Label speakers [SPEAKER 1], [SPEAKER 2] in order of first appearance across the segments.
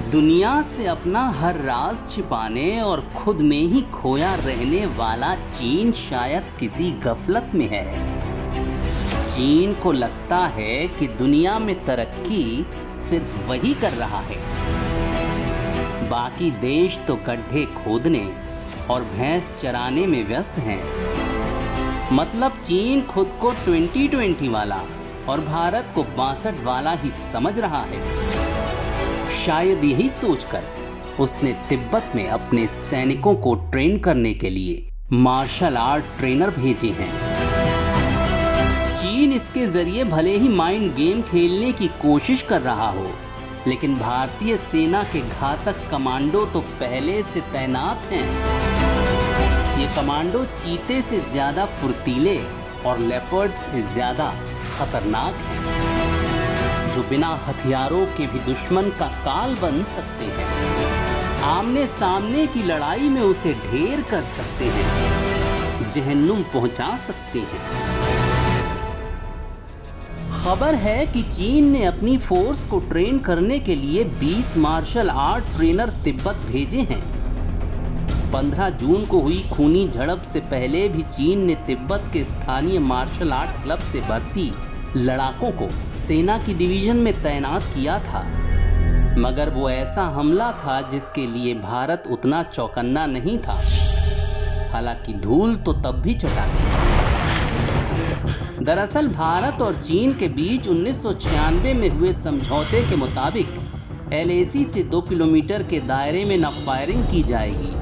[SPEAKER 1] दुनिया से अपना हर राज छिपाने और खुद में ही खोया रहने वाला चीन शायद किसी गफलत में है। चीन को लगता है कि दुनिया में तरक्की सिर्फ वही कर रहा है, बाकी देश तो गड्ढे खोदने और भैंस चराने में व्यस्त हैं। मतलब चीन खुद को 2020 वाला और भारत को 62 वाला ही समझ रहा है। शायद यही सोचकर उसने तिब्बत में अपने सैनिकों को ट्रेन करने के लिए मार्शल आर्ट ट्रेनर भेजे हैं। चीन इसके जरिए भले ही माइंड गेम खेलने की कोशिश कर रहा हो, लेकिन भारतीय सेना के घातक कमांडो तो पहले से तैनात हैं। ये कमांडो चीते से ज्यादा फुर्तीले और लेपर्ड से ज्यादा खतरनाक हैं, जो बिना हथियारों के भी दुश्मन का काल बन सकते हैं। आमने सामने की लड़ाई में उसे ढेर कर सकते हैं, जहन्नुम पहुंचा सकते हैं। खबर है कि चीन ने अपनी फोर्स को ट्रेन करने के लिए 20 मार्शल आर्ट ट्रेनर तिब्बत भेजे हैं। 15 जून को हुई खूनी झड़प से पहले भी चीन ने तिब्बत के स्थानीय मार्शल आर्ट क्लब से भर्ती लड़ाकों को सेना की डिवीजन में तैनात किया था, मगर वो ऐसा हमला था जिसके लिए भारत उतना चौकन्ना नहीं था। हालांकि धूल तो तब भी चटा गई। दरअसल भारत और चीन के बीच 1996 में हुए समझौते के मुताबिक LAC से 2 किलोमीटर के दायरे में न फायरिंग की जाएगी,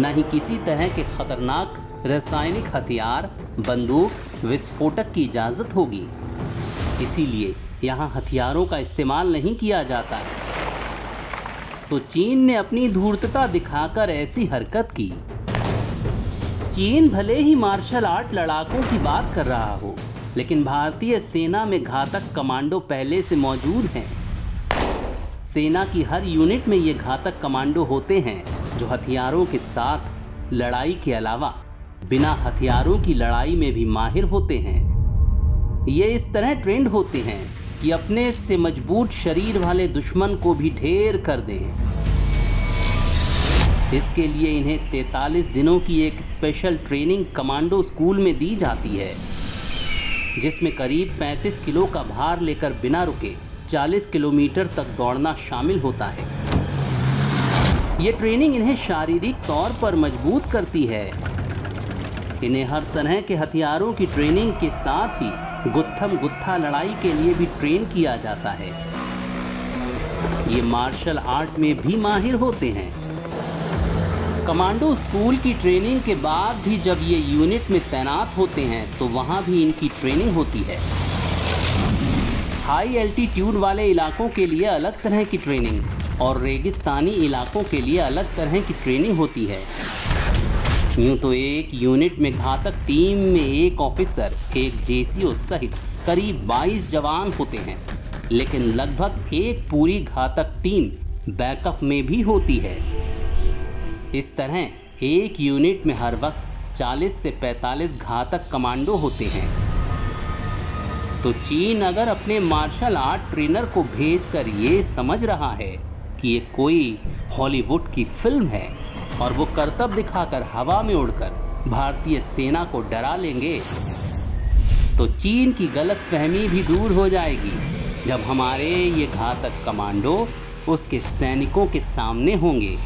[SPEAKER 1] न ही किसी तरह के खतरनाक रासायनिक हथियार, बंदूक, विस्फोटक की इजाजत होगी। इसीलिए यहाँ हथियारों का इस्तेमाल नहीं किया जाता है। तो चीन ने अपनी धूर्तता दिखाकर ऐसी हरकत की। चीन भले ही मार्शल आर्ट लड़ाकों की बात कर रहा हो, लेकिन भारतीय सेना में घातक कमांडो पहले से मौजूद हैं। सेना की हर यूनिट में ये घातक कमांडो होते हैं, जो हथियारों के साथ लड़ाई के अलावा बिना हथियारों की लड़ाई में भी माहिर होते हैं। ये इस तरह ट्रेंड होते हैं कि अपने से मजबूत शरीर वाले दुश्मन को भी ढेर कर दें। इसके लिए इन्हें 43 दिनों की एक स्पेशल ट्रेनिंग कमांडो स्कूल में दी जाती है, जिसमें करीब 35 किलो का भार लेकर बिना रुके 40 किलोमीटर तक दौड़ना शामिल होता है। ये ट्रेनिंग इन्हें शारीरिक तौर पर मजबूत करती है। इन्हें हर तरह के हथियारों की ट्रेनिंग के साथ ही गुत्थम गुत्था लड़ाई के लिए भी ट्रेन किया जाता है। ये मार्शल आर्ट में भी माहिर होते हैं। कमांडो स्कूल की ट्रेनिंग के बाद भी जब ये यूनिट में तैनात होते हैं तो वहाँ भी इनकी ट्रेनिंग होती है। हाई एल्टीट्यूड वाले इलाकों के लिए अलग तरह की ट्रेनिंग और रेगिस्तानी इलाकों के लिए अलग तरह की ट्रेनिंग होती है। यूं तो एक यूनिट में घातक टीम में एक ऑफिसर, एक JCO सहित करीब 22 जवान होते हैं, लेकिन लगभग एक पूरी घातक टीम बैकअप में भी होती है। इस तरह एक यूनिट में हर वक्त 40 से 45 घातक कमांडो होते हैं। तो चीन अगर अपने मार्शल आर्ट ट्रेनर को भेजकर ये समझ रहा है कि ये कोई हॉलीवुड की फिल्म है और वो करतब दिखाकर हवा में उड़कर भारतीय सेना को डरा लेंगे, तो चीन की गलतफहमी भी दूर हो जाएगी जब हमारे ये घातक कमांडो उसके सैनिकों के सामने होंगे।